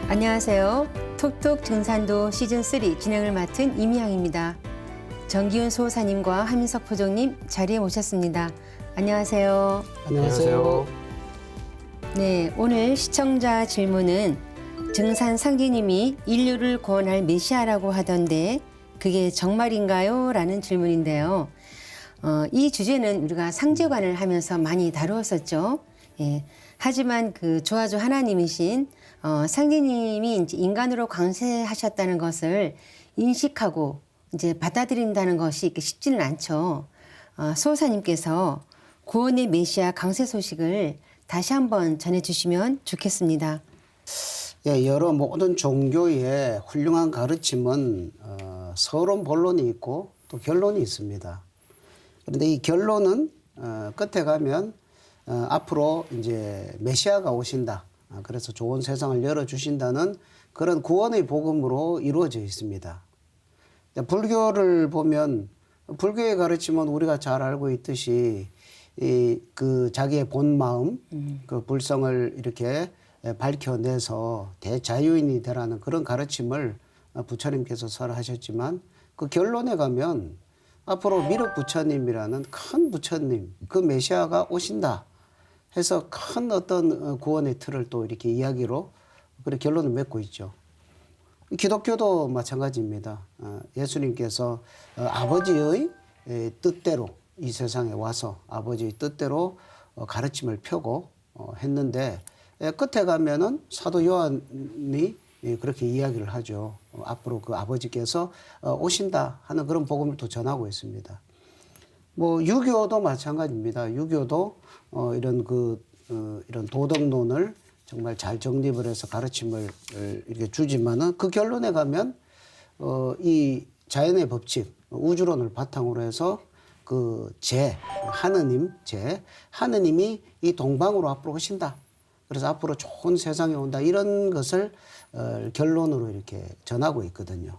안녕하세요. 톡톡 증산도 시즌3 진행을 맡은 이미향입니다. 정기훈 소사님과 하민석 포정님 자리에 모셨습니다. 안녕하세요. 안녕하세요. 네, 오늘 시청자 질문은 증산 상제님이 인류를 구원할 메시아라고 하던데 그게 정말인가요? 라는 질문인데요. 이 주제는 우리가 상제관을 하면서 많이 다루었었죠. 예. 하지만 그 조아조 하나님이신 상제님이 이제 인간으로 강세하셨다는 것을 인식하고 이제 받아들인다는 것이 쉽지는 않죠. 소사님께서 구원의 메시아 강세 소식을 다시 한번 전해주시면 좋겠습니다. 예, 여러 모든 종교의 훌륭한 가르침은 서론 본론이 있고 또 결론이 있습니다. 그런데 이 결론은 끝에 가면 앞으로 이제 메시아가 오신다. 그래서 좋은 세상을 열어주신다는 그런 구원의 복음으로 이루어져 있습니다. 불교를 보면 불교의 가르침은 우리가 잘 알고 있듯이 그 자기의 본 마음, 그 불성을 이렇게 밝혀내서 대자유인이 되라는 그런 가르침을 부처님께서 설하셨지만 그 결론에 가면 앞으로 미륵 부처님이라는 큰 부처님, 그 메시아가 오신다 해서 큰 어떤 구원의 틀을 또 이렇게 이야기로 그렇게 결론을 맺고 있죠. 기독교도 마찬가지입니다. 예수님께서 아버지의 뜻대로 이 세상에 와서 아버지의 뜻대로 가르침을 펴고 했는데 끝에 가면은 사도 요한이 그렇게 이야기를 하죠. 앞으로 그 아버지께서 오신다 하는 그런 복음을 또 전하고 있습니다. 뭐 유교도 마찬가지입니다. 유교도 이런 도덕론을 정말 잘 정립을 해서 가르침을 이렇게 주지만은 그 결론에 가면 이 자연의 법칙, 우주론을 바탕으로 해서 그 하느님이 이 동방으로 앞으로 오신다. 그래서 앞으로 좋은 세상이 온다. 이런 것을 결론으로 이렇게 전하고 있거든요.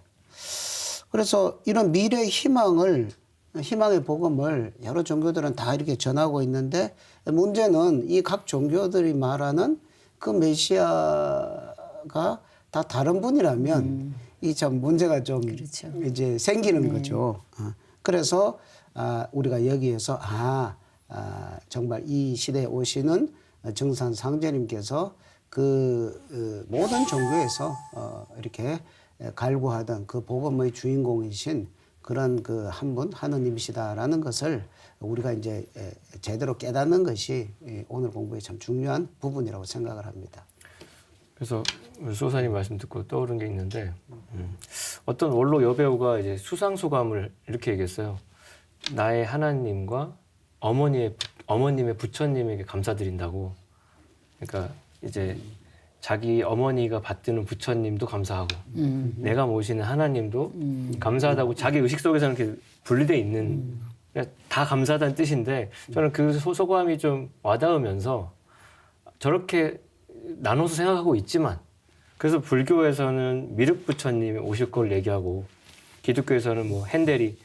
그래서 이런 미래의 희망의 복음을 여러 종교들은 다 이렇게 전하고 있는데 문제는 이 각 종교들이 말하는 그 메시아가 다 다른 분이라면 이 참 문제가 좀 그렇죠. 이제 생기는 거죠. 그래서 우리가 여기에서 정말 이 시대에 오시는 정산 상제님께서 그 모든 종교에서 이렇게 갈구하던 그 복음의 주인공이신 그런 그 한 분 하느님이시다라는 것을 우리가 이제 제대로 깨닫는 것이 오늘 공부의 참 중요한 부분이라고 생각을 합니다. 그래서 소사님 말씀 듣고 떠오른 게 있는데 어떤 원로 여배우가 이제 수상소감을 이렇게 얘기했어요. 나의 하나님과 어머님의 부처님에게 감사드린다고. 그러니까 이제 자기 어머니가 받드는 부처님도 감사하고 내가 모시는 하나님도 감사하다고 자기 의식 속에서는 이렇게 분리돼 있는 그러니까 다 감사하다는 뜻인데 저는 그 소감이 좀 와닿으면서 저렇게 나눠서 생각하고 있지만 그래서 불교에서는 미륵 부처님이 오실 걸 얘기하고 기독교에서는 뭐 핸델이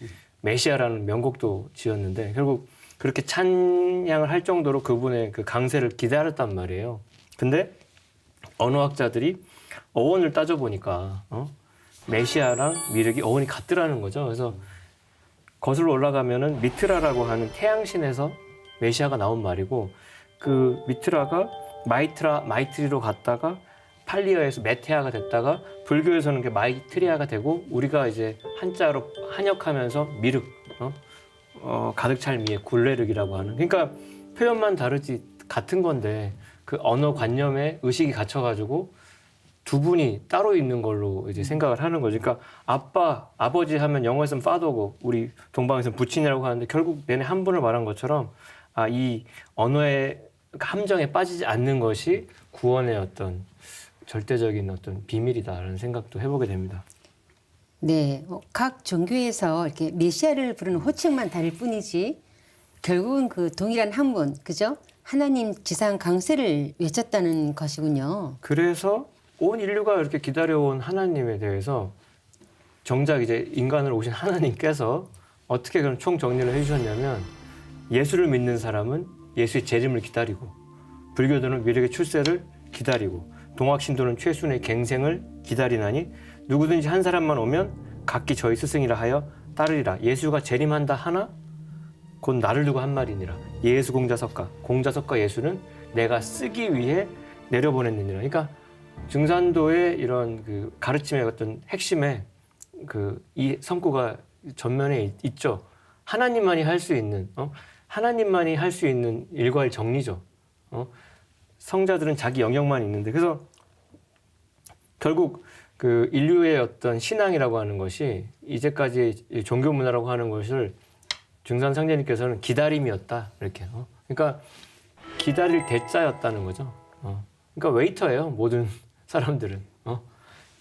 메시아라는 명곡도 지었는데 결국 그렇게 찬양을 할 정도로 그분의 그 강세를 기다렸단 말이에요. 근데 언어학자들이 어원을 따져보니까 메시아랑 미륵이 어원이 같더라는 거죠. 그래서 거슬러 올라가면은 미트라라고 하는 태양신에서 메시아가 나온 말이고 그 미트라가 마이트리로 갔다가 팔리어에서 메테아가 됐다가 불교에서는 그 마이트리아가 되고 우리가 이제 한자로 한역하면서 미륵 가득 찰 미에 굴레륵이라고 하는 그러니까 표현만 다르지 같은 건데 그 언어 관념에 의식이 갇혀가지고 두 분이 따로 있는 걸로 이제 생각을 하는 거죠. 그러니까 아버지 하면 영어에서는 father고 우리 동방에서는 부친이라고 하는데 결국 내내 한 분을 말한 것처럼 이 언어의 함정에 빠지지 않는 것이 구원의 어떤 절대적인 어떤 비밀이다라는 생각도 해보게 됩니다. 네, 각 종교에서 이렇게 메시아를 부르는 호칭만 다를 뿐이지 결국은 그 동일한 한 분, 그죠? 하나님 지상 강세를 외쳤다는 것이군요. 그래서 온 인류가 이렇게 기다려온 하나님에 대해서 정작 이제 인간으로 오신 하나님께서 어떻게 그런 총정리를 해주셨냐면 예수를 믿는 사람은 예수의 재림을 기다리고 불교도는 미륵의 출세를 기다리고 동학신도는 최순의 갱생을 기다리나니 누구든지 한 사람만 오면 각기 저희 스승이라 하여 따르리라. 예수가 재림한다 하나 곧 나를 두고 한 말이니라. 예수 공자석가 예수는 내가 쓰기 위해 내려보냈느니라. 그러니까 증산도의 이런 그 가르침의 어떤 핵심에 그 이 성구가 전면에 있죠. 하나님만이 할 수 있는 하나님만이 할 수 있는 일괄 정리죠. 성자들은 자기 영역만 있는데 그래서 결국 그 인류의 어떤 신앙이라고 하는 것이 이제까지 종교 문화라고 하는 것을 증산 상제님께서는 기다림이었다 이렇게. 그러니까 기다릴 대자였다는 거죠. 그러니까 웨이터예요. 모든 사람들은.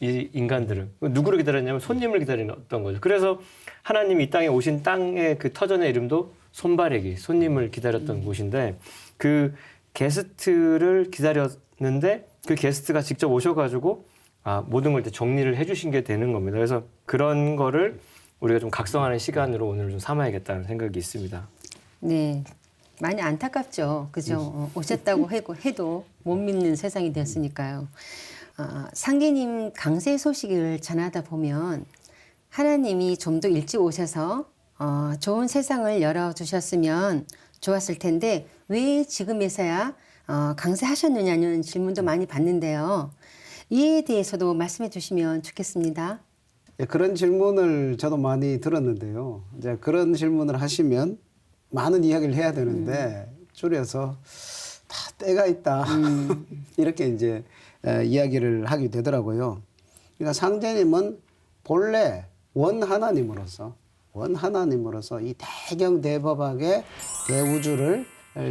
이 인간들은 누구를 기다렸냐면 손님을 기다리는 거죠. 그래서 하나님이 이 땅에 오신 땅의 그 터전의 이름도 손바래기, 손님을 기다렸던 곳인데 그 게스트를 기다렸는데 그 게스트가 직접 오셔가지고 모든 걸 이제 정리를 해주신 게 되는 겁니다. 그래서 그런 거를 우리가 좀 각성하는 시간으로 오늘 좀 삼아야겠다는 생각이 있습니다. 네, 많이 안타깝죠. 그죠? 오셨다고 해도 못 믿는 세상이 됐으니까요. 상제님 강세 소식을 전하다 보면 하나님이 좀 더 일찍 오셔서 좋은 세상을 열어주셨으면 좋았을 텐데 왜 지금에서야 강세하셨느냐는 질문도 많이 받는데요. 이에 대해서도 말씀해 주시면 좋겠습니다. 예, 그런 질문을 저도 많이 들었는데요. 이제 그런 질문을 하시면 많은 이야기를 해야 되는데 줄여서 다 때가 있다 이렇게 이제 이야기를 하게 되더라고요. 그러니까 상제님은 본래 원 하나님으로서 이 대경대법하게 대우주를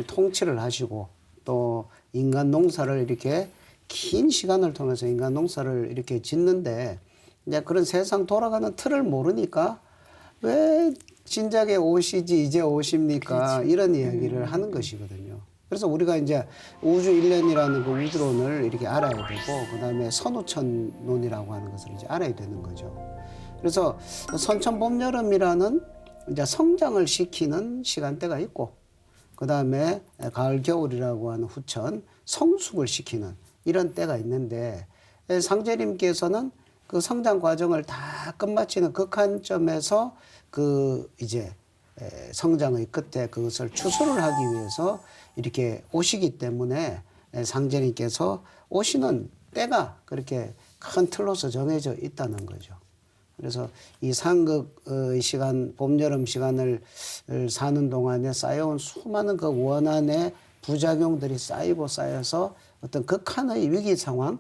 통치를 하시고 또 인간 농사를 이렇게 긴 시간을 통해서 인간 농사를 이렇게 짓는데 이제 그런 세상 돌아가는 틀을 모르니까 왜 진작에 오시지 이제 오십니까? 그렇지. 이런 이야기를 하는 것이거든요. 그래서 우리가 이제 우주 일련이라는 그 우주론을 이렇게 알아야 되고 그다음에 선우천론이라고 하는 것을 이제 알아야 되는 거죠. 그래서 선천봄여름이라는 이제 성장을 시키는 시간대가 있고 그다음에 가을 겨울이라고 하는 후천 성숙을 시키는 이런 때가 있는데 상제님께서는 그 성장 과정을 다 끝마치는 극한점에서 그 이제 성장의 끝에 그것을 추수를 하기 위해서 이렇게 오시기 때문에 상제님께서 오시는 때가 그렇게 큰 틀로서 정해져 있다는 거죠. 그래서 이 상극의 시간, 봄, 여름 시간을 사는 동안에 쌓여온 수많은 그 원한의 부작용들이 쌓이고 쌓여서 어떤 극한의 위기 상황,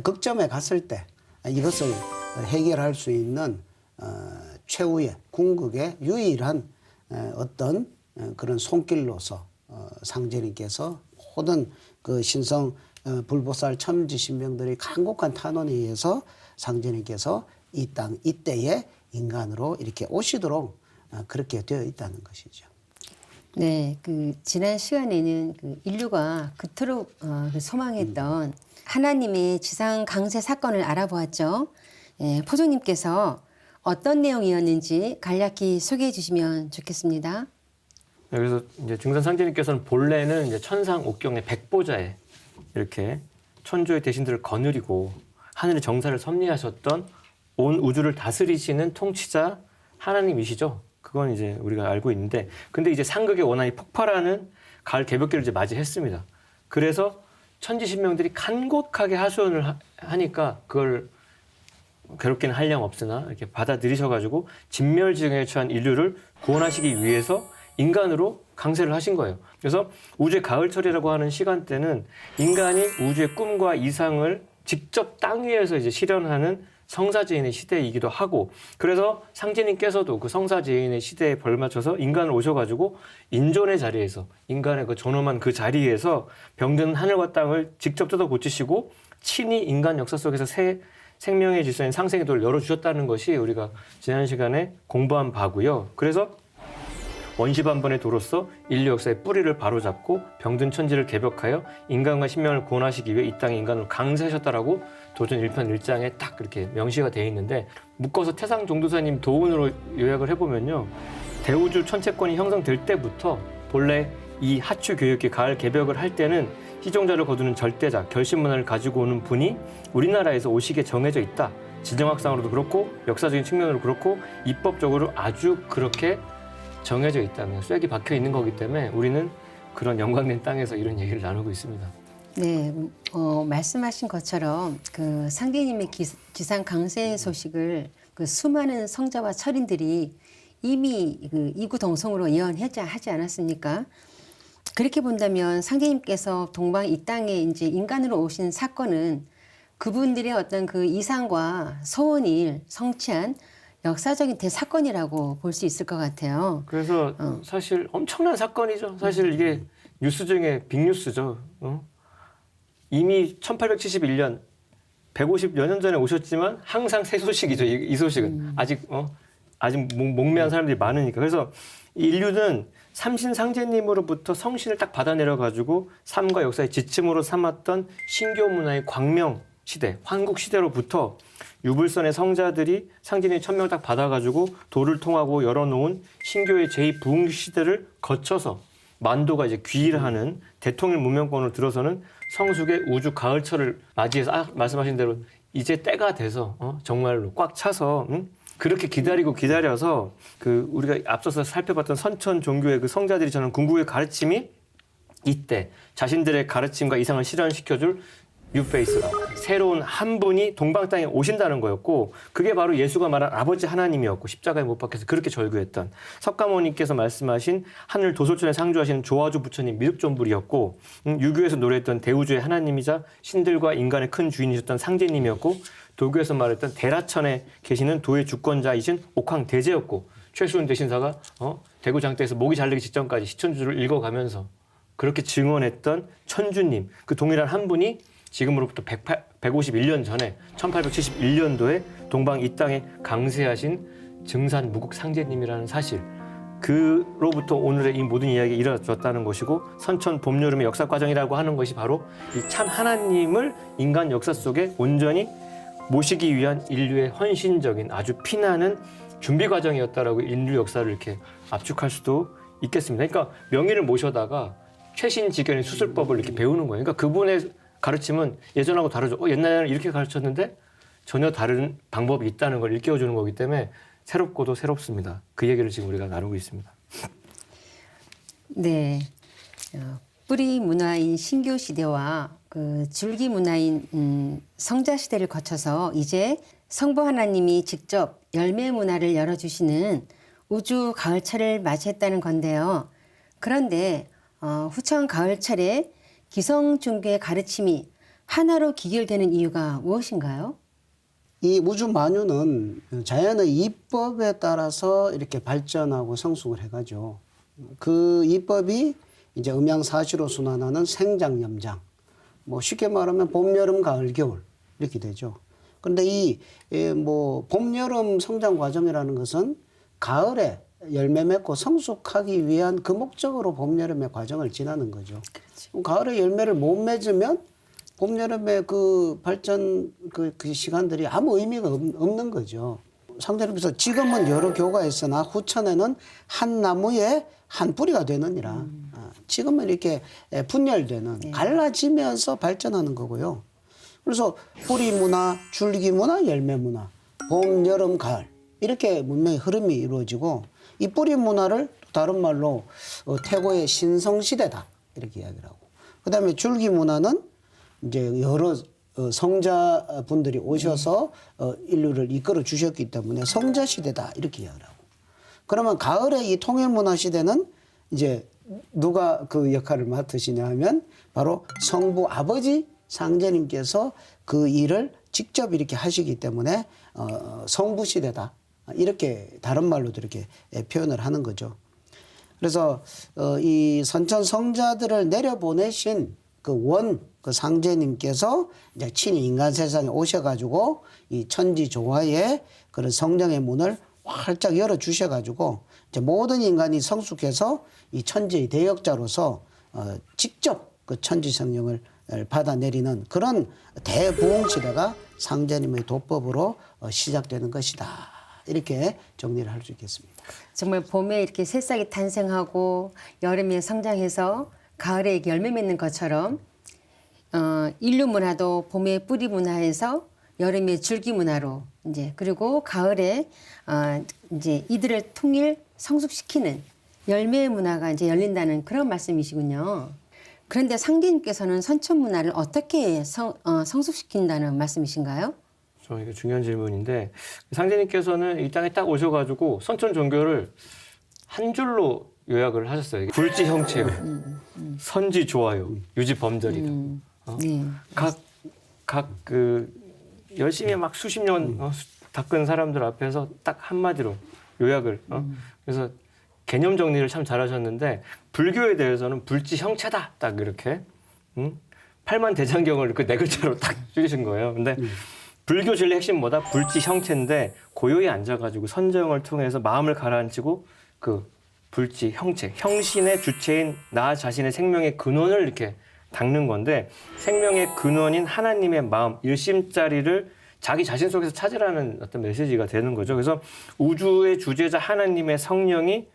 극점에 갔을 때 이것을 해결할 수 있는 최후의 궁극의 유일한 어떤 그런 손길로서 상제님께서 모든 그 신성 불보살 첨지신명들의 간곡한 탄원에 의해서 상제님께서 이 땅 이때에 인간으로 이렇게 오시도록 그렇게 되어 있다는 것이죠. 네, 그 지난 시간에는 그 인류가 그토록 소망했던 하나님의 지상 강세 사건을 알아보았죠. 포종님께서 어떤 내용이었는지 간략히 소개해 주시면 좋겠습니다. 네, 그래서 이제 증산 상제님께서는 본래는 이제 천상 옥경의 백보자에 이렇게 천조의 대신들을 거느리고 하늘의 정사를 섭리하셨던 온 우주를 다스리시는 통치자 하나님이시죠. 그건 이제 우리가 알고 있는데, 근데 이제 상극의 원한이 폭발하는 가을 개벽기를 이제 맞이했습니다. 그래서 천지신명들이 간곡하게 하소연을 하니까 그걸 괴롭기는 한량 없으나 이렇게 받아들이셔가지고 진멸지경에 처한 인류를 구원하시기 위해서 인간으로 강세를 하신 거예요. 그래서 우주의 가을철이라고 하는 시간대는 인간이 우주의 꿈과 이상을 직접 땅 위에서 이제 실현하는 성사제인의 시대이기도 하고, 그래서 상제님께서도 그 성사제인의 시대에 벌맞춰서 인간을 오셔가지고 인존의 자리에서, 인간의 그 존엄한 그 자리에서 병든 하늘과 땅을 직접 뜯어 고치시고 친히 인간 역사 속에서 새 생명의 질서인 상생의 도를 열어주셨다는 것이 우리가 지난 시간에 공부한 바고요. 그래서 원시반번의 도로서 인류 역사의 뿌리를 바로잡고 병든 천지를 개벽하여 인간과 신명을 구원하시기 위해 이 땅에 인간을 강세하셨다라고 도전 1편 1장에 딱 그렇게 명시가 되어 있는데, 묶어서 태상 종도사님 도운으로 요약을 해보면요, 대우주 천체권이 형성될 때부터 본래 이 하추 교육기 가을 개벽을 할 때는 희종자를 거두는 절대자, 결신문화를 가지고 오는 분이 우리나라에서 오시게 정해져 있다. 지정학상으로도 그렇고 역사적인 측면으로 그렇고 입법적으로 아주 그렇게 정해져 있다면 쐐기 박혀 있는 거기 때문에 우리는 그런 영광된 땅에서 이런 얘기를 나누고 있습니다. 네, 말씀하신 것처럼 그 상제님의 지상 강세 소식을 그 수많은 성자와 철인들이 이미 그 이구동성으로 예언하지 않았습니까? 그렇게 본다면 상제님께서 동방 이 땅에 이제 인간으로 오신 사건은 그분들의 어떤 그 이상과 소원을 성취한 역사적인 대사건이라고 볼 수 있을 것 같아요. 그래서 사실 엄청난 사건이죠. 사실 이게 뉴스 중에 빅뉴스죠. 이미 1871년 150여 년 전에 오셨지만 항상 새 소식이죠. 이 소식은 아직 목매한 사람들이 많으니까. 그래서 인류는 삼신상제님으로부터 성신을 딱 받아내려 가지고 삶과 역사의 지침으로 삼았던 신교 문화의 광명 시대, 환국 시대로부터 유불선의 성자들이 상제님 천명을 딱 받아가지고 도를 통하고 열어놓은 신교의 제2부흥 시대를 거쳐서 만도가 이제 귀일하는 대통령 문명권으로 들어서는 성숙의 우주 가을철을 맞이해서 말씀하신 대로 이제 때가 돼서 정말로 꽉 차서 그렇게 기다려서 그 우리가 앞서서 살펴봤던 선천 종교의 그 성자들이 저는 궁극의 가르침이 이때 자신들의 가르침과 이상을 실현시켜줄 뉴페이스가 새로운 한 분이 동방 땅에 오신다는 거였고 그게 바로 예수가 말한 아버지 하나님이었고 십자가에 못 박혀서 그렇게 절규했던 석가모니께서 말씀하신 하늘 도솔천에 상주하시는 조화주 부처님 미륵존불이었고 유교에서 노래했던 대우주의 하나님이자 신들과 인간의 큰 주인이셨던 상제님이었고 도교에서 말했던 대라천에 계시는 도의 주권자이신 옥황대제였고 최수은 대신사가 대구 장터에서 목이 잘리기 직전까지 시천주를 읽어가면서 그렇게 증언했던 천주님 그 동일한 한 분이 지금으로부터 151년 전에 1871년도에 동방 이 땅에 강세하신 증산 무국 상제님이라는 사실 그로부터 오늘의 이 모든 이야기가 이루어졌다는 것이고 선천 봄 여름의 역사 과정이라고 하는 것이 바로 이 참 하나님을 인간 역사 속에 온전히 모시기 위한 인류의 헌신적인 아주 피나는 준비 과정이었다라고 인류 역사를 이렇게 압축할 수도 있겠습니다. 그러니까 명의를 모셔다가 최신 지견의 수술법을 이렇게 배우는 거예요. 그러니까 그분의 가르침은 예전하고 다르죠. 옛날에는 이렇게 가르쳤는데 전혀 다른 방법이 있다는 걸 일깨워주는 거기 때문에 새롭고도 새롭습니다. 그 얘기를 지금 우리가 나누고 있습니다. 네, 뿌리 문화인 신교 시대와 그 줄기 문화인 성자 시대를 거쳐서 이제 성부 하나님이 직접 열매 문화를 열어주시는 우주 가을철을 맞이했다는 건데요. 그런데 후천 가을철에 기성 종교의 가르침이 하나로 기결되는 이유가 무엇인가요? 이 우주 만유는 자연의 이법에 따라서 이렇게 발전하고 성숙을 해가죠. 그 이법이 이제 음양사시로 순환하는 생장, 염장. 뭐 쉽게 말하면 봄, 여름, 가을, 겨울 이렇게 되죠. 그런데 이 봄, 여름 성장 과정이라는 것은 가을에 열매 맺고 성숙하기 위한 그 목적으로 봄, 여름의 과정을 지나는 거죠. 그렇죠. 가을에 열매를 못 맺으면 봄, 여름의 그 발전 그 시간들이 아무 의미가 없는 거죠. 상대로서 지금은 여러 교가 있으나 후천에는 한 나무에 한 뿌리가 되느니라. 지금은 이렇게 분열되는 갈라지면서 발전하는 거고요. 그래서 뿌리 문화, 줄기 문화, 열매 문화, 봄, 여름, 가을 이렇게 문명의 흐름이 이루어지고 이 뿌리 문화를 다른 말로 태고의 신성시대다 이렇게 이야기를 하고 그다음에 줄기 문화는 이제 여러 성자분들이 오셔서 인류를 이끌어 주셨기 때문에 성자시대다 이렇게 이야기를 하고 그러면 가을의 이 통일문화 시대는 이제 누가 그 역할을 맡으시냐 하면 바로 성부 아버지 상제님께서 그 일을 직접 이렇게 하시기 때문에 성부시대다 이렇게 다른 말로도 이렇게 표현을 하는 거죠. 그래서 이 선천 성자들을 내려보내신 그 상제님께서 이제 친히 인간 세상에 오셔가지고 이 천지 조화의 그런 성령의 문을 활짝 열어 주셔가지고 이제 모든 인간이 성숙해서 이 천지의 대역자로서 직접 그 천지 성령을 받아내리는 그런 대부흥 시대가 상제님의 도법으로 시작되는 것이다. 이렇게 정리를 할 수 있겠습니다. 정말 봄에 이렇게 새싹이 탄생하고 여름에 성장해서 가을에 열매 맺는 것처럼 인류 문화도 봄의 뿌리 문화에서 여름의 줄기 문화로 이제 그리고 가을에 이제 이들을 통일 성숙시키는 열매 문화가 이제 열린다는 그런 말씀이시군요. 그런데 상제님께서는 선천 문화를 어떻게 성숙시킨다는 말씀이신가요? 이게 중요한 질문인데 상제님께서는 이 땅에 딱 오셔가지고 선천 종교를 한 줄로 요약을 하셨어요. 불지 형체요, 선지 좋아요, 유지 범절이다. 네. 각 그 열심히 막 수십 년 닦은 사람들 앞에서 딱 한마디로 요약을. 그래서 개념 정리를 참 잘하셨는데 불교에 대해서는 불지 형체다 딱 이렇게 팔만 대장경을 그 네 글자로 딱 줄이신 거예요. 근데 불교 진리의 핵심 뭐다? 불지 형체인데 고요히 앉아가지고 선정을 통해서 마음을 가라앉히고 그 불지 형체, 형신의 주체인 나 자신의 생명의 근원을 이렇게 닦는 건데 생명의 근원인 하나님의 마음, 일심짜리를 자기 자신 속에서 찾으라는 어떤 메시지가 되는 거죠. 그래서 우주의 주제자 하나님의 성령이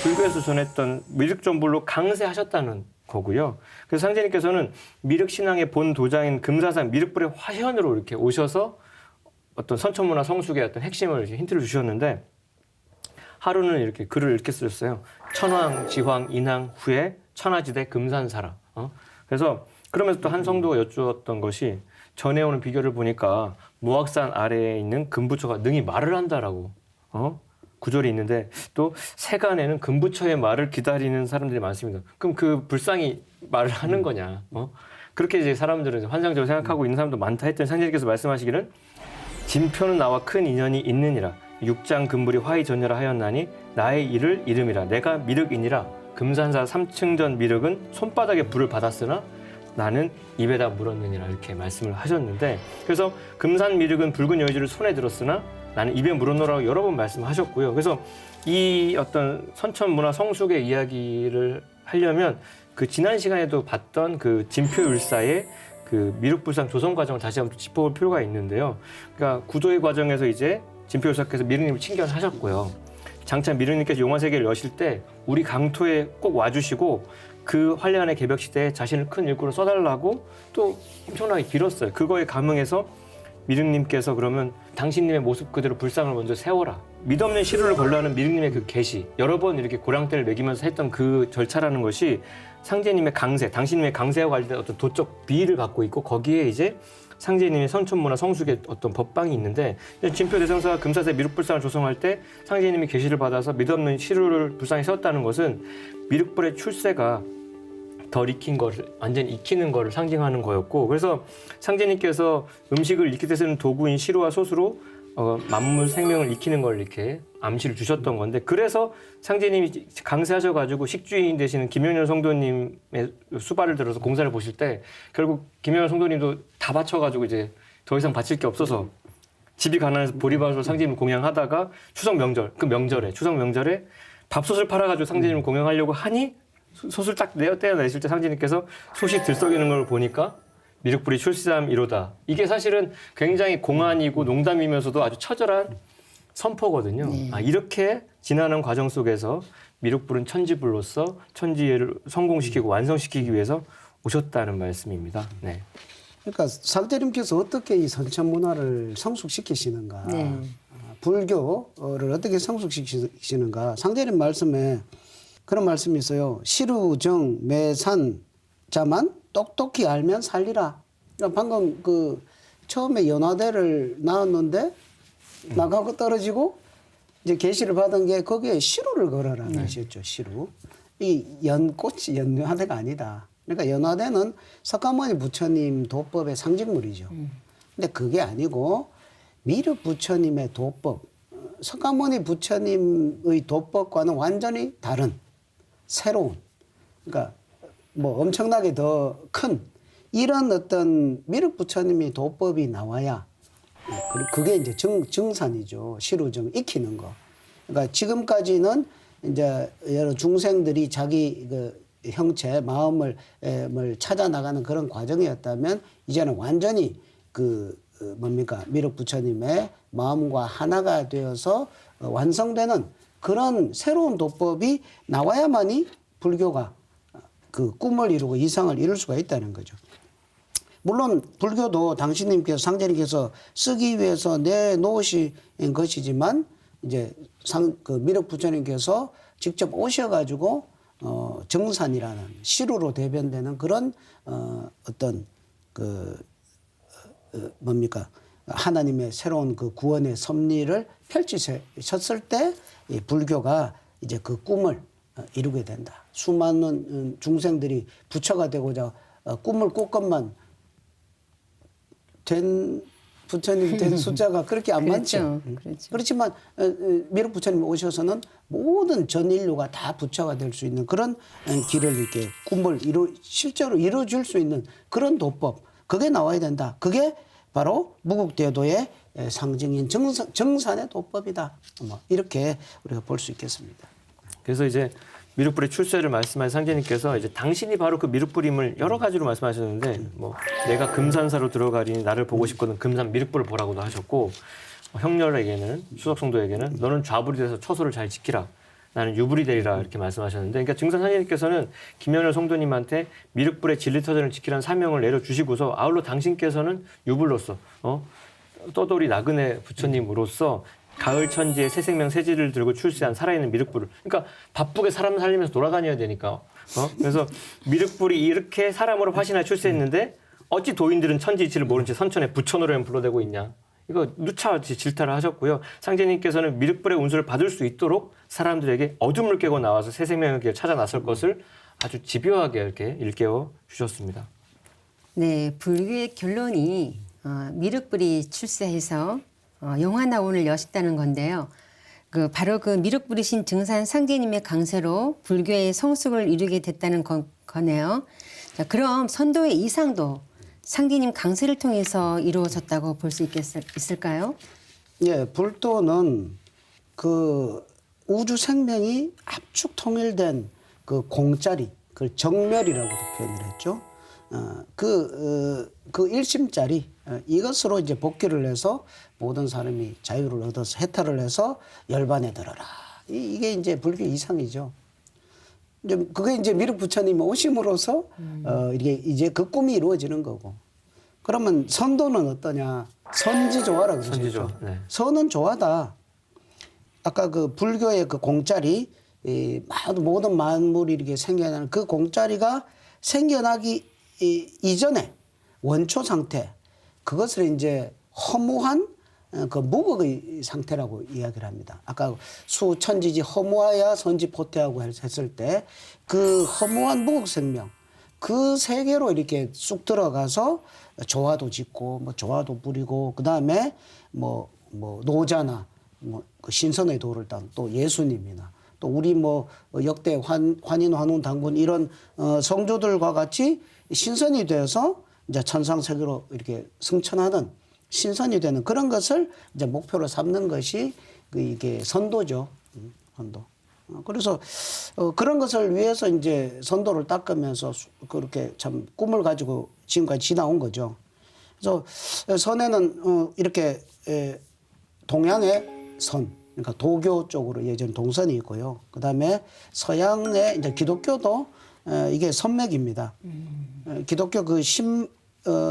불교에서 전했던 미륵전불로 강세하셨다는 거고요. 그래서 상제님께서는 미륵신앙의 본 도장인 금사산 미륵불의 화현으로 이렇게 오셔서 어떤 선천문화 성숙의 어떤 핵심을 이렇게 힌트를 주셨는데 하루는 이렇게 글을 이렇게 쓰셨어요. 천황, 지황, 인왕 후에 천하지대 금산사라. 그래서 그러면서 또 한 성도가 여쭈었던 것이 전해오는 비결을 보니까 무악산 아래에 있는 금부처가 능히 말을 한다라고 구절이 있는데 또 세간에는 금부처의 말을 기다리는 사람들이 많습니다. 그럼 그 불상이 말을 하는 거냐? 그렇게 이제 사람들은 환상적으로 생각하고 있는 사람도 많다 했던 상제님께서 말씀하시기는 진표는 나와 큰 인연이 있느니라. 육장 금불이 화이 전열하 하였나니 나의 일을 이름이라. 내가 미륵이니라. 금산사 3층전 미륵은 손바닥에 불을 받았으나 나는 입에다 물었느니라 이렇게 말씀을 하셨는데 그래서 금산 미륵은 붉은 여의주를 손에 들었으나 나는 입에 물어놓으라고 여러 번 말씀하셨고요. 그래서 이 어떤 선천 문화 성숙의 이야기를 하려면 그 지난 시간에도 봤던 그 진표율사의 그 미륵불상 조성 과정을 다시 한번 짚어볼 필요가 있는데요. 그러니까 구도의 과정에서 이제 진표율사께서 미륵님을 칭견하셨고요. 장차 미륵님께서 용화세계를 여실 때 우리 강토에 꼭 와주시고 그 환란의 개벽 시대에 자신을 큰 일꾼으로 써달라고 또 엄청나게 빌었어요. 그거에 감응해서 미륵님께서 그러면 당신님의 모습 그대로 불상을 먼저 세워라. 믿없는 시루를 걸러하는 미륵님의 그 계시 여러 번 이렇게 고랑대를 매기면서 했던 그 절차라는 것이 상제님의 강세, 당신님의 강세와 관련된 어떤 도적 비위를 갖고 있고 거기에 이제 상제님의 선천문화 성숙의 어떤 법방이 있는데 진표 대성사가 금사세 미륵불상을 조성할 때 상제님이 계시를 받아서 믿없는 시루를 불상에 세웠다는 것은 미륵불의 출세가 덜 익힌 거를 완전히 익히는 거를 상징하는 거였고 그래서 상제님께서 음식을 익힐 때 쓰는 도구인 시루와 솥으로 만물 생명을 익히는 걸 이렇게 암시를 주셨던 건데 그래서 상제님이 강세하셔가지고 식주인 되시는 김영렬 성도님의 수발을 들어서 공사를 보실 때 결국 김영렬 성도님도 다 바쳐가지고 이제 더 이상 바칠 게 없어서 집이 가난해서 보리밥으로 상제님 공양하다가 추석 명절 추석 명절에 밥솥을 팔아가지고 상제님을 공양하려고 하니 솥을 딱 떼어내실 때 상제님께서 솥이 들썩이는 걸 보니까 미륵불이 출세함이로다. 이게 사실은 굉장히 공안이고 농담이면서도 아주 처절한 선포거든요. 네. 이렇게 지나는 과정 속에서 미륵불은 천지불로서 천지를 성공시키고 완성시키기 위해서 오셨다는 말씀입니다. 네. 그러니까 상제님께서 어떻게 이 선천 문화를 성숙시키시는가, 네. 불교를 어떻게 성숙시키시는가. 상제님 말씀에 그런 말씀이 있어요. 시루정 매산 자만 똑똑히 알면 살리라. 그러니까 방금 그 처음에 연화대를 낳았는데 나가고 떨어지고 이제 계시를 받은 게 거기에 시루를 걸어라는 것이었죠. 시루. 이 연꽃이 연화대가 아니다. 그러니까 연화대는 석가모니 부처님 도법의 상징물이죠. 근데 그게 아니고 미륵 부처님의 도법, 석가모니 부처님의 도법과는 완전히 다른 새로운, 그러니까 뭐 엄청나게 더 큰 이런 어떤 미륵 부처님의 도법이 나와야 그게 이제 정산이죠. 시루정 익히는 거. 그러니까 지금까지는 이제 여러 중생들이 자기 그 형체 마음을 찾아 나가는 그런 과정이었다면 이제는 완전히 뭡니까 미륵 부처님의 마음과 하나가 되어서 완성되는 그런 새로운 도법이 나와야만이 불교가 그 꿈을 이루고 이상을 이룰 수가 있다는 거죠. 물론 불교도 당신님께서 상제님께서 쓰기 위해서 내놓으신 것이지만 이제 그 미륵 부처님께서 직접 오셔가지고 정산이라는 시루로 대변되는 그런 어떤 그 뭡니까 하나님의 새로운 그 구원의 섭리를 펼치셨을 때 이 불교가 이제 그 꿈을 이루게 된다. 수많은 중생들이 부처가 되고자 꿈을 꿨건만 된 부처님 된 숫자가 그렇게 안 많죠. 그렇죠. 그렇지만 미륵 부처님 오셔서는 모든 전 인류가 다 부처가 될 수 있는 그런 길을 이렇게 꿈을 실제로 이루어줄 수 있는 그런 도법 그게 나와야 된다. 그게 바로 무국대도의 상징인 정산의 도법이다. 뭐 이렇게 우리가 볼 수 있겠습니다. 그래서 이제 미륵불의 출세를 말씀하신 상제님께서 이제 당신이 바로 그 미륵불임을 여러 가지로 말씀하셨는데 뭐 내가 금산사로 들어가리니 나를 보고 싶거든 금산 미륵불을 보라고도 하셨고 형렬에게는 수석성도에게는 너는 좌불이 돼서 처소를 잘 지키라. 나는 유불이 되리라 이렇게 말씀하셨는데 그러니까 증산 상제님께서는 김연열 성도님한테 미륵불의 진리터전을 지키라는 사명을 내려주시고서 아울러 당신께서는 유불로서 떠돌이 나그네 부처님으로서 가을 천지에 새 생명 새지를 들고 출세한 살아있는 미륵불을 그러니까 바쁘게 사람 살리면서 돌아다녀야 되니까 그래서 미륵불이 이렇게 사람으로 화신하여 출세했는데 어찌 도인들은 천지 이치를 모른 채 선천에 부처노래만 불러대고 있냐 이거 누차없이 질타를 하셨고요. 상제님께서는 미륵불의 운수를 받을 수 있도록 사람들에게 어둠을 깨고 나와서 새 생명의 길을 찾아 나설 것을 아주 집요하게 이렇게 일깨워 주셨습니다. 네, 불교의 결론이 미륵불이 출세해서 영화나온을 여셨다는 건데요. 바로 그 미륵불이신 증산 상제님의 강세로 불교의 성숙을 이루게 됐다는 거네요. 자, 그럼 선도의 이상도 상제님 강세를 통해서 이루어졌다고 볼 수 있을까요? 예, 불도는 그 우주 생명이 압축 통일된 그 공짜리, 그 정멸이라고도 표현을 했죠. 그 일심짜리 이것으로 이제 복귀를 해서 모든 사람이 자유를 얻어서 해탈을 해서 열반에 들어라. 이게 이제 불교 이상이죠. 그게 이제 미륵 부처님이 오심으로써 이게 이제 그 꿈이 이루어지는 거고. 그러면 선도는 어떠냐? 선지조화라 그러죠. 선지조. 네. 선은 조화다. 아까 그 불교의 그 공짜리 모든 만물이 이렇게 생겨나는 그 공짜리가 생겨나기 이전에 원초 상태 그것을 이제 허무한 그 무극의 상태라고 이야기를 합니다. 아까 수천지지 허무하야 선지포태하고 했을 때 그 허무한 무극 생명 그 세계로 이렇게 쑥 들어가서 조화도 짓고 뭐 조화도 부리고 그 다음에 뭐 노자나 그 신선의 도를 딴 또 예수님이나 또 우리 뭐 역대 환인 환운 당군 이런 성조들과 같이 신선이 되어서 이제 천상 세계로 이렇게 승천하는 신선이 되는 그런 것을 이제 목표로 삼는 것이 이게 선도죠. 선도. 그래서 그런 것을 위해서 이제 선도를 닦으면서 그렇게 참 꿈을 가지고 지금까지 지나온 거죠. 그래서 선에는 이렇게 동양의 선, 그러니까 도교 쪽으로 예전 동선이 있고요. 그 다음에 서양의 이제 기독교도 이게 선맥입니다. 기독교 그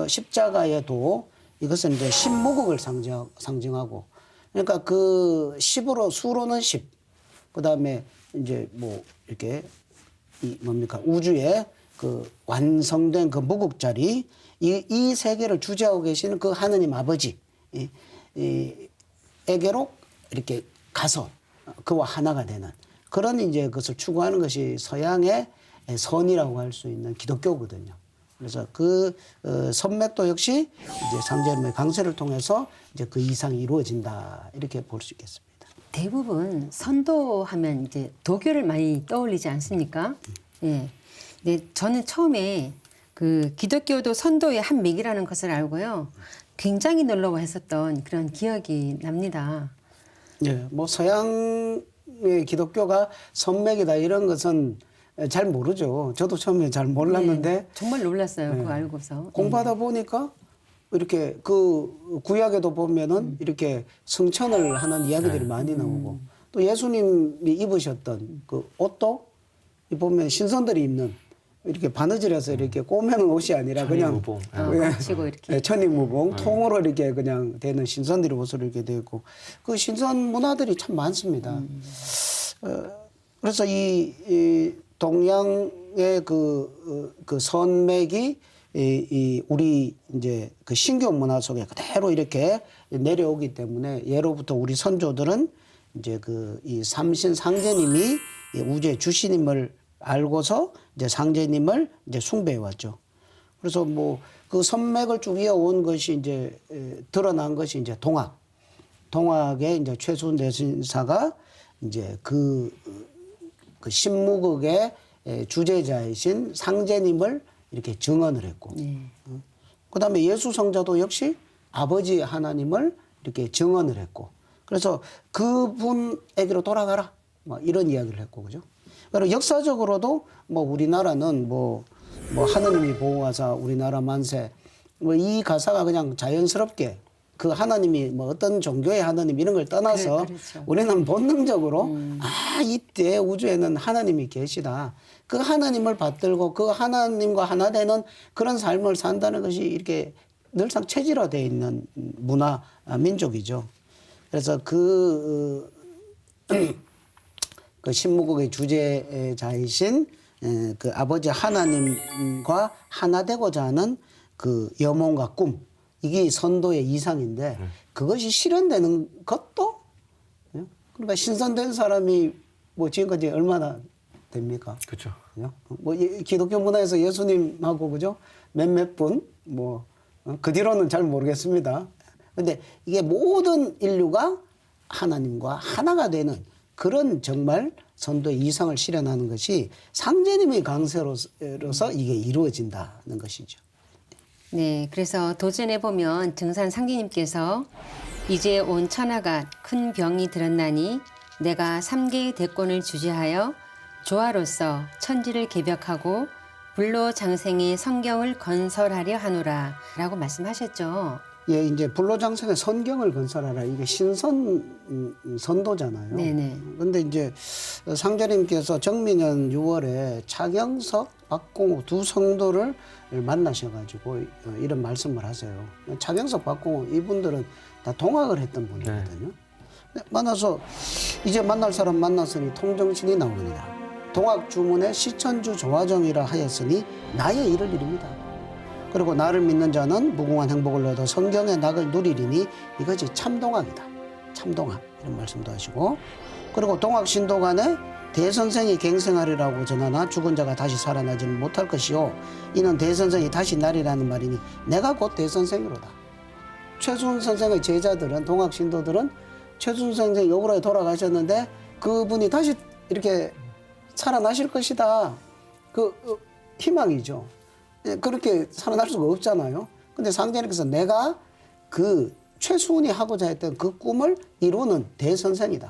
십자가의 도 이것은 이제 십무국을 상징하고 그러니까 그 십으로 수로는 십. 그 다음에 이제 뭐 이렇게 우주의 그 완성된 그 무국자리 이 세계를 주재하고 계시는 그 하느님 아버지 에게로 이렇게 가서 그와 하나가 되는 그런 이제 그것을 추구하는 것이 서양의 선이라고 할 수 있는 기독교거든요. 그래서 그 선맥도 역시 이제 상제님의 강세를 통해서 이제 그 이상이 이루어진다 이렇게 볼 수 있겠습니다. 대부분 선도하면 이제 도교를 많이 떠올리지 않습니까? 예. 근데 저는 처음에 그 기독교도 선도의 한 맥이라는 것을 알고요. 굉장히 놀라워했었던 그런 기억이 납니다. 예, 뭐 서양의 기독교가 선맥이다 이런 것은 잘 모르죠. 저도 처음에 잘 몰랐는데 네, 정말 놀랐어요. 그거 알고서. 공부하다 보니까 이렇게 그 구약에도 보면은 이렇게 승천을 하는 이야기들이 많이 나오고 또 예수님이 입으셨던 그 옷도 보면 신선들이 입는 이렇게 바느질해서 이렇게 꼬매는 옷이 아니라 그냥 천리무봉. 치고 이렇게. 천리무봉 통으로 이렇게 그냥 되는 신선들이 옷으로 이렇게 되어 있고 그 신선 문화들이 참 많습니다. 그래서 이 동양의 그 선맥이 이 우리 이제 그 신교 문화 속에 그대로 이렇게 내려오기 때문에 예로부터 우리 선조들은 이제 그 이 삼신 상제님이 이 우주의 주신임을 알고서 이제 상제님을 이제 숭배해 왔죠. 그래서 뭐 그 선맥을 쭉 이어온 것이 이제 드러난 것이 이제 동학의 이제 최순 대신사가 이제 그 신무극의 주제자이신 상제님을 이렇게 증언을 했고, 그다음에 예수 성자도 역시 아버지 하나님을 이렇게 증언을 했고, 그래서 그분에게로 돌아가라, 뭐 이런 이야기를 했고, 그죠? 그리고 역사적으로도 뭐 우리나라는 뭐 하느님이 보호하사 우리나라 만세, 뭐 이 가사가 그냥 자연스럽게 그 하나님이 뭐 어떤 종교의 하나님 이런 걸 떠나서 그렇죠. 우리는 본능적으로 이때 우주에는 하나님이 계시다. 그 하나님을 받들고 그 하나님과 하나 되는 그런 삶을 산다는 것이 이렇게 늘상 체질화되어 있는 문화 민족이죠. 그래서 그 신무국의 주제자이신 그 아버지 하나님과 하나 되고자 하는 그 염원과 꿈, 이게 선도의 이상인데 그것이 실현되는 것도, 그러니까 신선된 사람이 뭐 지금까지 얼마나 됩니까? 그렇죠. 뭐 기독교 문화에서 예수님하고 그죠? 몇몇 분 뭐 그 뒤로는 잘 모르겠습니다. 근데 이게 모든 인류가 하나님과 하나가 되는 그런 정말 선도의 이상을 실현하는 것이 상제님의 강세로서 이게 이루어진다는 것이죠. 네, 그래서 도전해 보면 증산 상기님께서 이제 온 천하가 큰 병이 들었나니 내가 3개의 대권을 주재하여 조화로서 천지를 개벽하고 불로 장생의 성경을 건설하려 하노라 라고 말씀하셨죠. 예, 이제 불로장생의 선경을 건설하라. 이게 선도잖아요. 네네. 근데 이제 상자님께서 정민년 6월에 차경석, 박공호 두 성도를 만나셔가지고 이런 말씀을 하세요. 차경석, 박공호 이분들은 다 동학을 했던 분이거든요. 네. 만나서 이제 만날 사람 만났으니 통정신이 나오느니라. 동학 주문에 시천주 조화정이라 하였으니 나의 일을 이룹니다. 그리고 나를 믿는 자는 무궁한 행복을 얻어 성경의 낙을 누리리니 이것이 참동학이다. 참동학 이런 말씀도 하시고, 그리고 동학 신도 간에 대선생이 갱생하리라고 전하나 죽은 자가 다시 살아나지는 못할 것이요 이는 대선생이 다시 나리라는 말이니 내가 곧 대선생이로다. 최순 선생의 제자들은 동학 신도들은 최순 선생 역으로 돌아가셨는데 그분이 다시 이렇게 살아나실 것이다. 그 희망이죠. 그렇게 살아날 수가 없잖아요. 근데 상제님께서 내가 그 최순이 하고자 했던 그 꿈을 이루는 대선생이다.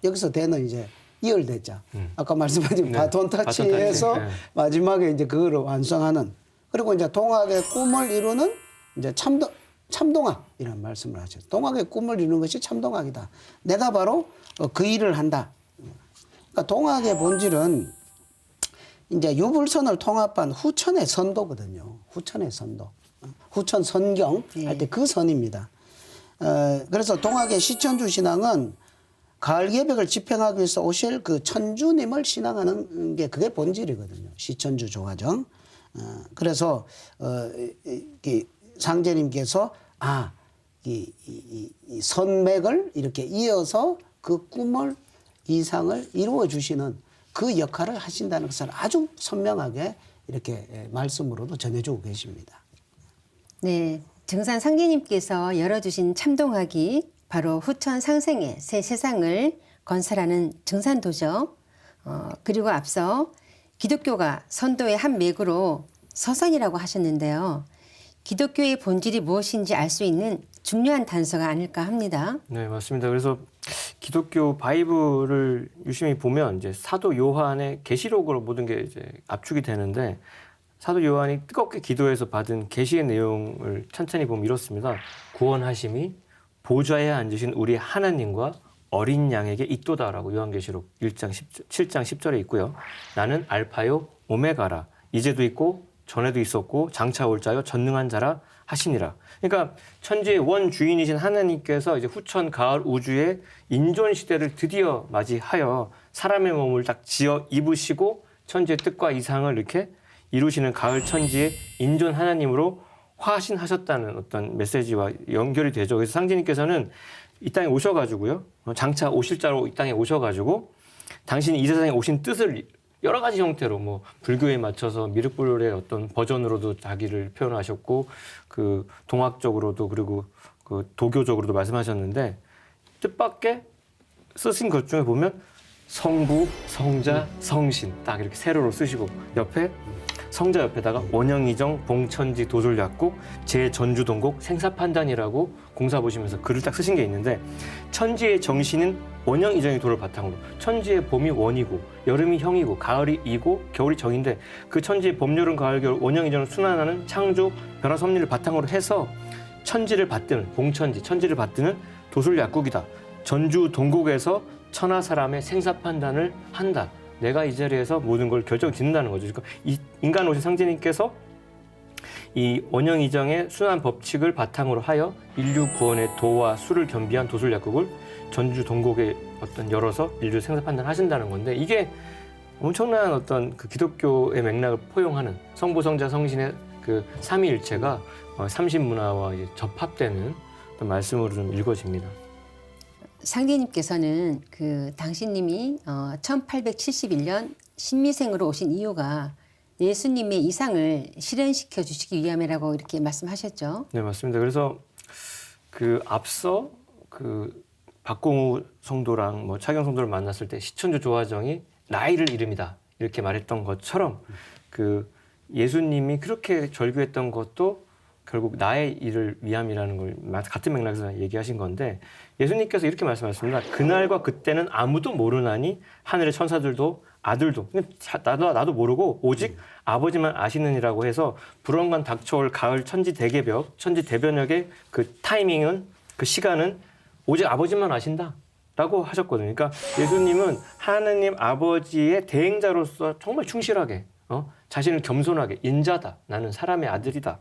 여기서 대는 이제 이열대자. 아까 말씀하신 바톤 터치에서 바톤 터치. 네. 마지막에 이제 그걸 완성하는. 그리고 이제 동학의 꿈을 이루는 이제 참동학이라는 말씀을 하죠. 동학의 꿈을 이루는 것이 참동학이다. 내가 바로 그 일을 한다. 그러니까 동학의 본질은 이제 유불선을 통합한 후천의 선도거든요. 후천의 선도. 후천 선경 할 때 그 선입니다. 그래서 동학의 시천주 신앙은 가을 예백을 집행하기 위해서 오실 그 천주님을 신앙하는 게 그게 본질이거든요. 시천주 조화정. 그래서 상제님께서 이 선맥을 이렇게 이어서 그 꿈을 이상을 이루어 주시는 그 역할을 하신다는 것을 아주 선명하게 이렇게 말씀으로도 전해주고 계십니다. 네, 증산 상기님께서 열어주신 참동학이 바로 후천 상생의 새 세상을 건설하는 증산도죠. 그리고 앞서 기독교가 선도의 한 맥으로 서선이라고 하셨는데요. 기독교의 본질이 무엇인지 알 수 있는 중요한 단서가 아닐까 합니다. 네, 맞습니다. 그래서 기독교 바이블을 유심히 보면 이제 사도 요한의 계시록으로 모든 게 이제 압축이 되는데, 사도 요한이 뜨겁게 기도해서 받은 계시의 내용을 천천히 보면 이렇습니다. 구원하심이 보좌에 앉으신 우리 하나님과 어린 양에게 있도다라고 요한계시록 7장 10절에 있고요. 나는 알파요 오메가라, 이제도 있고 전에도 있었고 장차 올 자요 전능한 자라 하시니라. 그러니까 천지의 원 주인이신 하나님께서 이제 후천 가을 우주의 인존 시대를 드디어 맞이하여 사람의 몸을 딱 지어 입으시고 천지의 뜻과 이상을 이렇게 이루시는 가을 천지의 인존 하나님으로 화신하셨다는 어떤 메시지와 연결이 되죠. 그래서 상제님께서는 이 땅에 오셔가지고요, 장차 오실 자로 이 땅에 오셔가지고 당신이 이 세상에 오신 뜻을 여러 가지 형태로 뭐 불교에 맞춰서 미륵불의 어떤 버전으로도 자기를 표현하셨고 그 동학적으로도 그리고 그 도교적으로도 말씀하셨는데 뜻밖의 쓰신 것 중에 보면 성부, 성자, 성신 딱 이렇게 세로로 쓰시고 옆에 성자 옆에다가 원영이정, 봉천지, 도솔약국, 제전주동곡, 생사판단이라고 공사 보시면서 글을 딱 쓰신 게 있는데 천지의 정신은 원영이정이 도를 바탕으로 천지의 봄이 원이고 여름이 형이고 가을이 이고 겨울이 정인데 그 천지의 봄, 여름, 가을, 겨울 원영이정을 순환하는 창조, 변화, 섭리를 바탕으로 해서 천지를 받드는 봉천지, 천지를 받드는 도솔약국이다. 전주동곡에서 천하 사람의 생사판단을 한다. 내가 이 자리에서 모든 걸 결정짓는다는 거죠. 그러니까 이 인간 오신 상제님께서 이 원영이정의 순환 법칙을 바탕으로 하여 인류 구원의 도와 수를 겸비한 도술약국을 전주 동곡에 어떤 열어서 인류 생사 판단하신다는 건데 이게 엄청난 어떤 그 기독교의 맥락을 포용하는 성부, 성자, 성신의 그 삼위일체가 삼신문화와 이제 접합되는 어떤 말씀으로 좀 읽어집니다. 상제님께서는 그 당신님이 1871년 신미생으로 오신 이유가 예수님의 이상을 실현시켜 주시기 위함이라고 이렇게 말씀하셨죠. 네, 맞습니다. 그래서 그 앞서 그 박공우 성도랑 뭐 차경 성도를 만났을 때 시천주 조화정이 나이를 이름이다 이렇게 말했던 것처럼 그 예수님이 그렇게 절규했던 것도 결국 나의 일을 위함이라는 걸 같은 맥락에서 얘기하신 건데 예수님께서 이렇게 말씀하셨습니다. 그날과 그때는 아무도 모르나니 하늘의 천사들도 아들도 나도 모르고 오직 아버지만 아시느니라고 해서 불언간 닥쳐올 가을 천지 대개벽, 천지 대변역의 그 타이밍은 그 시간은 오직 아버지만 아신다라고 하셨거든요. 그러니까 예수님은 하느님 아버지의 대행자로서 정말 충실하게 자신을 겸손하게 인자다. 나는 사람의 아들이다.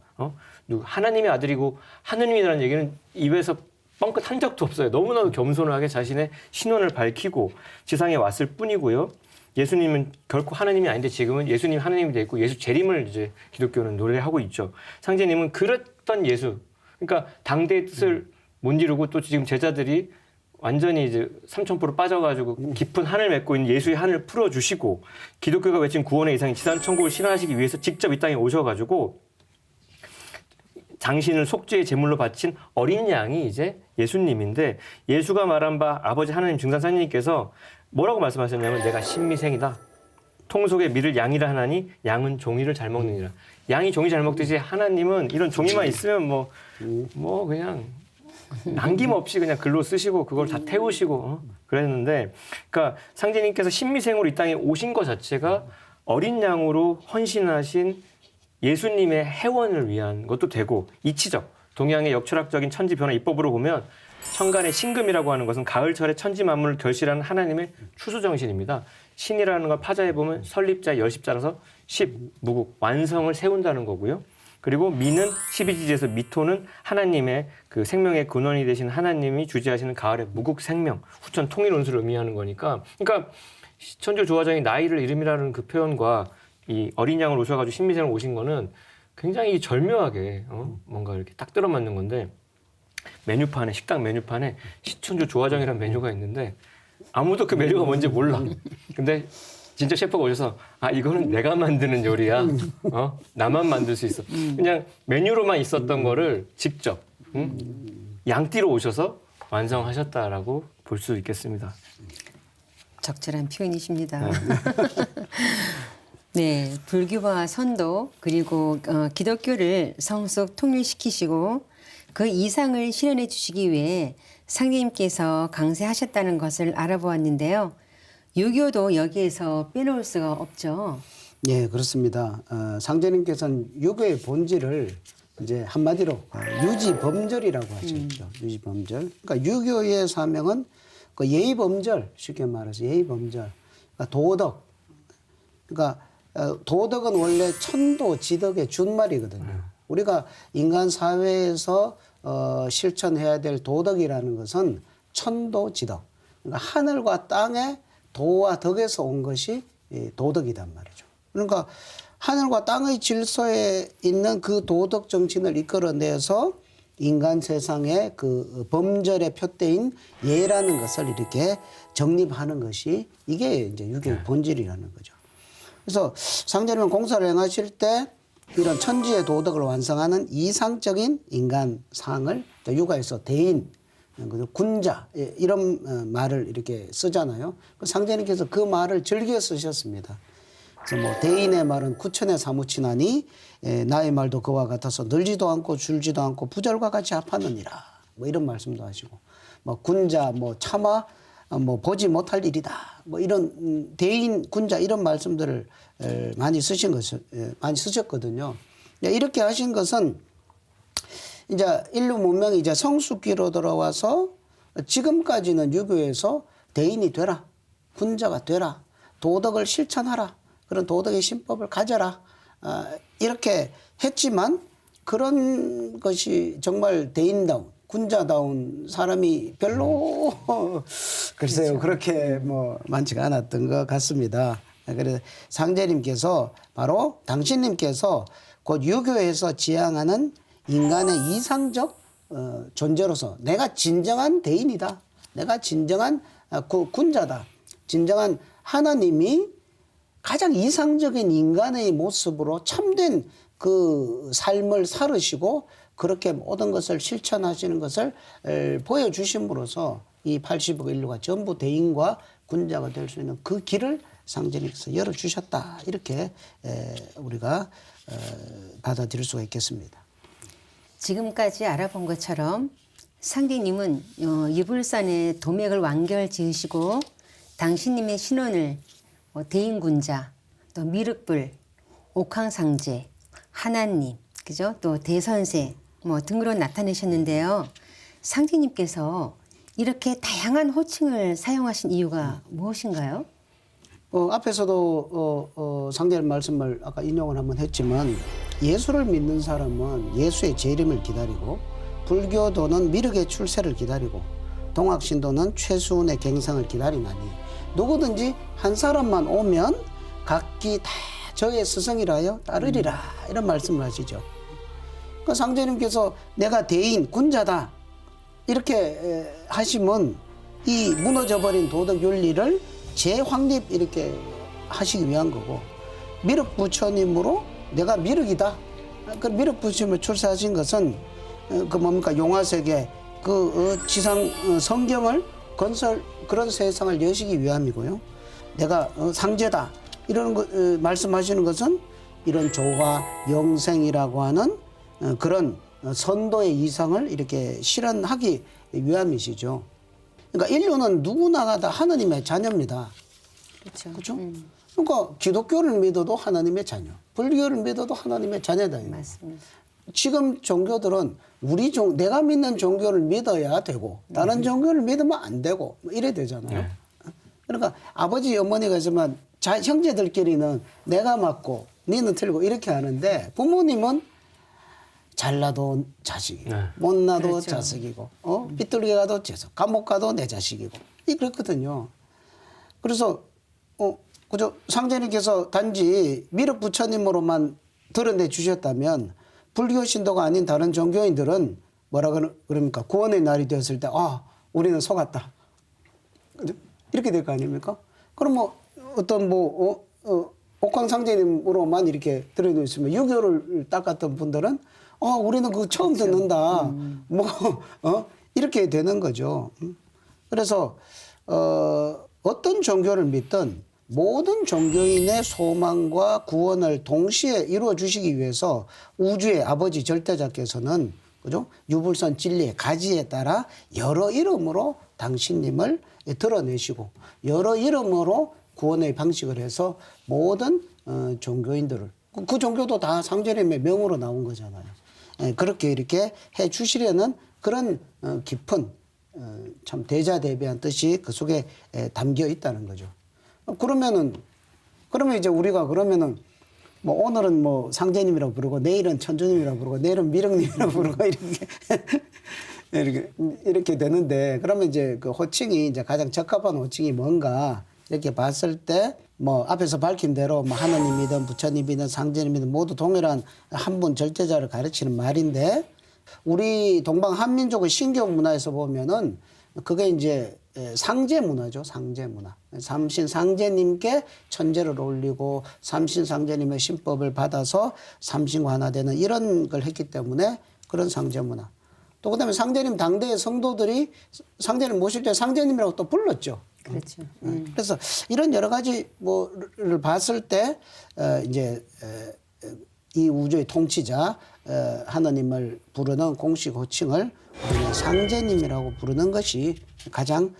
하나님의 아들이고 하느님이라는 얘기는 입에서 뻥끗 한 적도 없어요. 너무나도 겸손하게 자신의 신원을 밝히고 지상에 왔을 뿐이고요. 예수님은 결코 하나님이 아닌데 지금은 예수님 하나님이 돼 있고 예수 재림을 이제 기독교는 노래하고 있죠. 상제님은 그랬던 예수. 그러니까 당대의 뜻을 못 이루고 또 지금 제자들이 완전히 이제 3000% 빠져가지고 깊은 한을 맺고 있는 예수의 한을 풀어주시고 기독교가 외친 구원의 이상인 지상천국을 실현하시기 위해서 직접 이 땅에 오셔가지고 당신을 속죄의 제물로 바친 어린 양이 이제 예수님인데 예수가 말한 바 아버지 하나님 증산사님께서 뭐라고 말씀하셨냐면 내가 신미생이다. 통속에 밀을 양이라 하나니 양은 종이를 잘 먹느니라. 양이 종이 잘 먹듯이 하나님은 이런 종이만 있으면 뭐 그냥 남김없이 그냥 글로 쓰시고 그걸 다 태우시고 그랬는데 그러니까 상제님께서 신미생으로 이 땅에 오신 것 자체가 어린 양으로 헌신하신 예수님의 해원을 위한 것도 되고 이치적 동양의 역철학적인 천지 변화 이법으로 보면 천간의 신금이라고 하는 것은 가을철에 천지 만물을 결실하는 하나님의 추수정신입니다. 신이라는 걸 파자해 보면 설립자 열십자라서 무국 완성을 세운다는 거고요. 그리고 미는 12지지에서 미토는 하나님의 그 생명의 근원이 되신 하나님이 주재하시는 가을의 무국 생명, 후천 통일 운수를 의미하는 거니까 그러니까 천주 조화정이 나이를 이름이라는 그 표현과 이 어린 양을 오셔가지고 신미생을 오신 거는 굉장히 절묘하게 뭔가 이렇게 딱 들어맞는 건데 메뉴판에 식당 메뉴판에 시천주 조화정이라는 메뉴가 있는데 아무도 그 메뉴가 뭔지 몰라. 근데 진짜 셰프가 오셔서 이거는 내가 만드는 요리야. 나만 만들 수 있어. 그냥 메뉴로만 있었던 거를 직접 양띠로 오셔서 완성하셨다라고 볼 수 있겠습니다. 적절한 표현이십니다. 네, 불교와 선도 그리고 기독교를 성숙 통일시키시고 그 이상을 실현해 주시기 위해 상제님께서 강세하셨다는 것을 알아보았는데요. 유교도 여기에서 빼놓을 수가 없죠. 예, 그렇습니다. 상제님께서는 유교의 본질을 이제 한마디로 유지범절이라고 하셨죠. 유지범절. 그러니까 유교의 사명은 그 예의범절, 쉽게 말해서 예의범절, 그러니까 도덕. 그러니까 도덕은 원래 천도지덕의 준말이거든요. 우리가 인간 사회에서 실천해야 될 도덕이라는 것은 천도지덕. 그러니까 하늘과 땅의 도와 덕에서 온 것이 이 도덕이란 말이죠. 그러니까 하늘과 땅의 질서에 있는 그 도덕 정신을 이끌어내서 인간 세상의 그 범절의 표대인 예라는 것을 이렇게 정립하는 것이 이게 이제 유교의 본질이라는 거죠. 그래서 상제님 공사를 행하실 때 이런 천지의 도덕을 완성하는 이상적인 인간상을 육아에서 대인, 군자 이런 말을 이렇게 쓰잖아요. 상제님께서 그 말을 즐겨 쓰셨습니다. 그래서 뭐 대인의 말은 구천에 사무치나니 나의 말도 그와 같아서 늘지도 않고 줄지도 않고 부절과 같이 합하느니라. 뭐 이런 말씀도 하시고 뭐 군자 뭐 차마 뭐 보지 못할 일이다. 뭐 이런 대인 군자 이런 말씀들을 많이 쓰신 것을 많이 쓰셨거든요. 이렇게 하신 것은 이제 인류 문명이 이제 성숙기로 돌아와서 지금까지는 유교에서 대인이 되라, 군자가 되라, 도덕을 실천하라, 그런 도덕의 신법을 가져라 이렇게 했지만 그런 것이 정말 대인다운 군자다운 사람이 별로 글쎄요 그렇게 뭐 많지가 않았던 것 같습니다. 그래서 상제님께서 바로 당신님께서 곧 유교에서 지향하는 인간의 이상적 존재로서 내가 진정한 대인이다. 내가 진정한 군자다. 진정한 하나님이 가장 이상적인 인간의 모습으로 참된 그 삶을 살으시고 그렇게 모든 것을 실천하시는 것을 보여주심으로써 이 80억 인류가 전부 대인과 군자가 될 수 있는 그 길을 상제님께서 열어주셨다. 이렇게 우리가 받아들일 수가 있겠습니다. 지금까지 알아본 것처럼 상제님은 이불산에 도맥을 완결 지으시고 당신님의 신원을 대인군자, 또 미륵불, 옥황상제, 하나님, 그죠? 또 대선생 뭐 등으로 나타내셨는데요. 상제님께서 이렇게 다양한 호칭을 사용하신 이유가 무엇인가요? 앞에서도 상제님 말씀을 아까 인용을 한번 했지만 예수를 믿는 사람은 예수의 재림을 기다리고 불교도는 미륵의 출세를 기다리고 동학신도는 최수훈의 갱상을 기다리나니 누구든지 한 사람만 오면 각기 다 저의 스승이라여 따르리라 이런 말씀을 하시죠. 그 상제님께서 내가 대인 군자다 이렇게 하시면 이 무너져버린 도덕 윤리를 재확립 이렇게 하시기 위한 거고 미륵 부처님으로 내가 미륵이다. 그 미륵 부처님을 출세하신 것은 그 뭡니까 용화세계 그 지상 성경을 건설 그런 세상을 여시기 위함이고요. 내가 상제다 이런 거 말씀하시는 것은 이런 조화 영생이라고 하는 그런 선도의 이상을 이렇게 실현하기 위함이시죠. 그러니까 인류는 누구나 다 하나님의 자녀입니다. 그렇죠. 그렇죠? 그러니까 기독교를 믿어도 하나님의 자녀, 불교를 믿어도 하나님의 자녀다. 맞습니다. 지금 종교들은 내가 믿는 종교를 믿어야 되고 다른 종교를 믿으면 안 되고 뭐 이래 되잖아요. 네. 그러니까 아버지 어머니가 있으면 형제들끼리는 내가 맞고 니는 틀리고 이렇게 하는데 부모님은 잘나도 자식이고 네. 못나도 그렇죠. 자식이고 삐뚤게 가도 감옥 가도 내 자식이고 그렇거든요. 그래서 그저 상제님께서 단지 미륵 부처님으로만 드러내 주셨다면 불교 신도가 아닌 다른 종교인들은 뭐라 그럽니까? 구원의 날이 되었을 때 우리는 속았다. 그죠? 이렇게 될 거 아닙니까? 그럼 뭐 어떤 옥황상제님으로만 이렇게 드러내있으면 유교를 닦았던 분들은 우리는 그거 처음 듣는다. 이렇게 되는 거죠. 그래서 어떤 종교를 믿든 모든 종교인의 소망과 구원을 동시에 이루어 주시기 위해서 우주의 아버지 절대자께서는 그죠? 유불선 진리의 가지에 따라 여러 이름으로 당신님을 드러내시고 여러 이름으로 구원의 방식을 해서 모든 종교인들을 그 종교도 다 상제님의 명으로 나온 거잖아요. 그렇게 이렇게 해 주시려는 그런 깊은 참 대자대비한 뜻이 그 속에 담겨 있다는 거죠. 그러면 이제 우리가 뭐 오늘은 뭐 상제님이라고 부르고 내일은 천주님이라고 부르고 내일은 미령님이라고 부르고 이렇게 되는데 그러면 이제 그 호칭이 이제 가장 적합한 호칭이 뭔가 이렇게 봤을 때 뭐 앞에서 밝힌 대로 뭐 하나님이든 부처님이든 상제님이든 모두 동일한 한 분 절제자를 가르치는 말인데 우리 동방 한민족의 신경 문화에서 보면은 그게 이제 상제 문화죠. 상제 문화. 삼신 상제님께 천제를 올리고 삼신 상제님의 신법을 받아서 삼신관화되는 이런 걸 했기 때문에 그런 상제 문화. 또 그다음에 상제님 당대의 성도들이 상제님 모실 때 상제님이라고 또 불렀죠. 그렇죠. 그래서 이런 여러 가지 뭐를 봤을 때 이제 이 우주의 통치자 하나님을 부르는 공식 호칭을 우리는 상제님이라고 부르는 것이 가장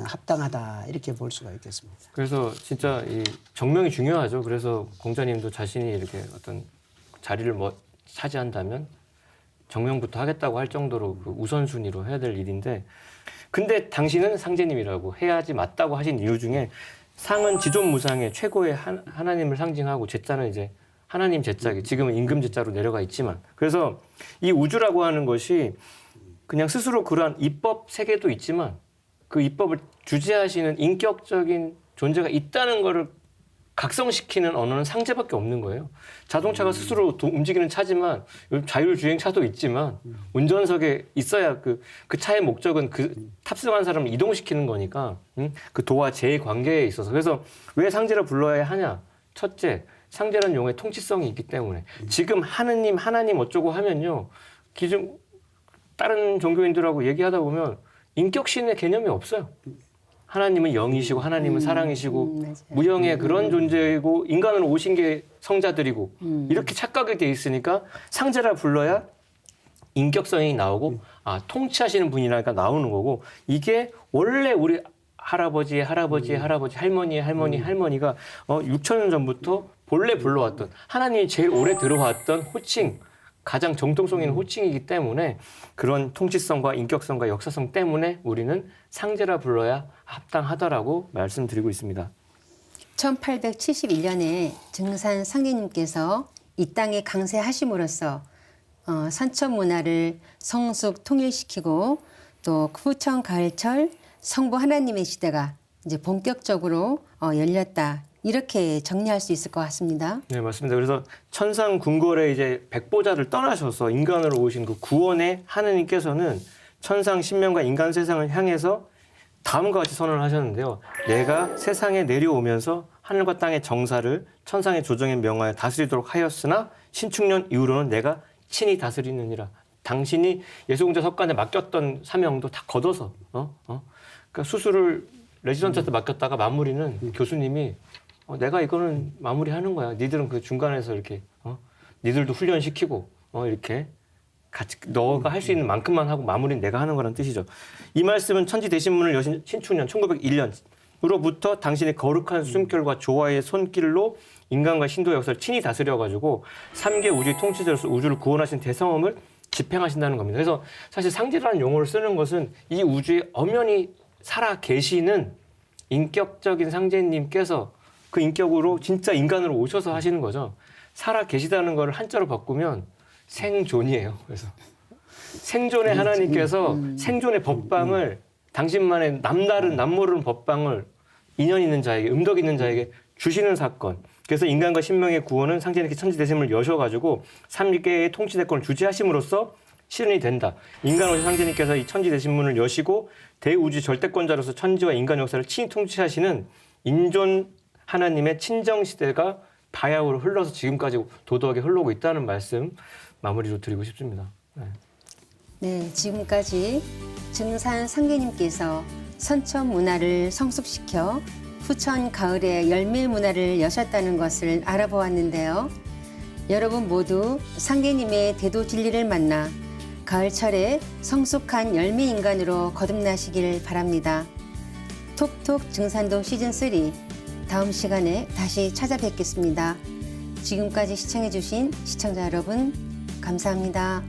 합당하다 이렇게 볼 수가 있겠습니다. 그래서 진짜 이 정명이 중요하죠. 그래서 공자님도 자신이 이렇게 어떤 자리를 뭐 차지한다면 정명부터 하겠다고 할 정도로 그 우선순위로 해야 될 일인데 근데 당신은 상제님이라고 해야지 맞다고 하신 이유 중에 상은 지존무상의 최고의 하나님을 상징하고 제자는 이제 하나님 제자기 지금은 임금 제자로 내려가 있지만 그래서 이 우주라고 하는 것이 그냥 스스로 그러한 입법 세계도 있지만 그 입법을 주재하시는 인격적인 존재가 있다는 것을 각성시키는 언어는 상제밖에 없는 거예요. 자동차가 스스로 움직이는 차지만 자율주행차도 있지만 운전석에 있어야 그 차의 목적은 그 탑승한 사람을 이동시키는 거니까 그 도와 제의 관계에 있어서 그래서 왜 상제라 불러야 하냐? 첫째, 상제라는 용어의 통치성이 있기 때문에 지금 하나님 어쩌고 하면요. 기존 다른 종교인들하고 얘기하다 보면 인격신의 개념이 없어요. 하나님은 영이시고 하나님은 사랑이시고 무형의 그런 존재이고 인간으로 오신 게 성자들이고 이렇게 착각이 돼 있으니까 상제라 불러야 인격성이 나오고 아 통치하시는 분이라니까 나오는 거고 이게 원래 우리 할아버지의 할머니가 6,000년 전부터 본래 불러왔던 하나님이 제일 오래 들어왔던 호칭 가장 정통성 있는 호칭이기 때문에 그런 통치성과 인격성과 역사성 때문에 우리는 상제라 불러야 합당하다라고 말씀드리고 있습니다. 1871년에 증산 상제님께서 이 땅에 강세하심으로써 선천 문화를 성숙 통일시키고 또 후천 가을철 성부 하나님의 시대가 이제 본격적으로 열렸다. 이렇게 정리할 수 있을 것 같습니다. 네, 맞습니다. 그래서 천상 궁궐에 이제 백보자를 떠나셔서 인간으로 오신 그 구원의 하느님께서는 천상 신명과 인간 세상을 향해서 다음과 같이 선언을 하셨는데요. 내가 세상에 내려오면서 하늘과 땅의 정사를 천상의 조정에 명하여 다스리도록 하였으나 신축년 이후로는 내가 친히 다스리느니라. 당신이 예수공자 석관에 맡겼던 사명도 다 걷어서 그러니까 수술을 레지던트한테 맡겼다가 마무리는 교수님이 내가 이거는 마무리하는 거야. 니들은 그 중간에서 이렇게 니들도 훈련시키고 이렇게 같이 너가 할 수 있는 만큼만 하고 마무리는 내가 하는 거라는 뜻이죠. 이 말씀은 천지대신문을 여신 신축년 1901년으로부터 당신의 거룩한 숨결과 조화의 손길로 인간과 신도의 역사를 친히 다스려가지고 3개 우주의 통치자로서 우주를 구원하신 대성험을 집행하신다는 겁니다. 그래서 사실 상제라는 용어를 쓰는 것은 이 우주에 엄연히 살아 계시는 인격적인 상제님께서 그 인격으로 진짜 인간으로 오셔서 하시는 거죠. 살아 계시다는 걸 한자로 바꾸면 생존이에요. 그래서 생존의 하나님께서 생존의 법방을 당신만의 남다른 남모르는 법방을 인연 있는 자에게 음덕 있는 자에게 주시는 사건. 그래서 인간과 신명의 구원은 상제님께 천지대신을 여셔가지고 3개의 통치대권을 주재하심으로써 실현이 된다. 인간 오신 상제님께서 이 천지대신문을 여시고 대우주 절대권자로서 천지와 인간 역사를 친히 통치하시는 인존 하나님의 친정시대가 바야흐로 흘러서 지금까지 도도하게 흘러오고 있다는 말씀 마무리로 드리고 싶습니다. 네, 지금까지 증산 상제님께서 선천 문화를 성숙시켜 후천 가을의 열매 문화를 여셨다는 것을 알아보았는데요. 여러분 모두 상제님의 대도 진리를 만나 가을철에 성숙한 열매 인간으로 거듭나시길 바랍니다. 톡톡 증산도 시즌3 다음 시간에 다시 찾아뵙겠습니다. 지금까지 시청해주신 시청자 여러분 감사합니다.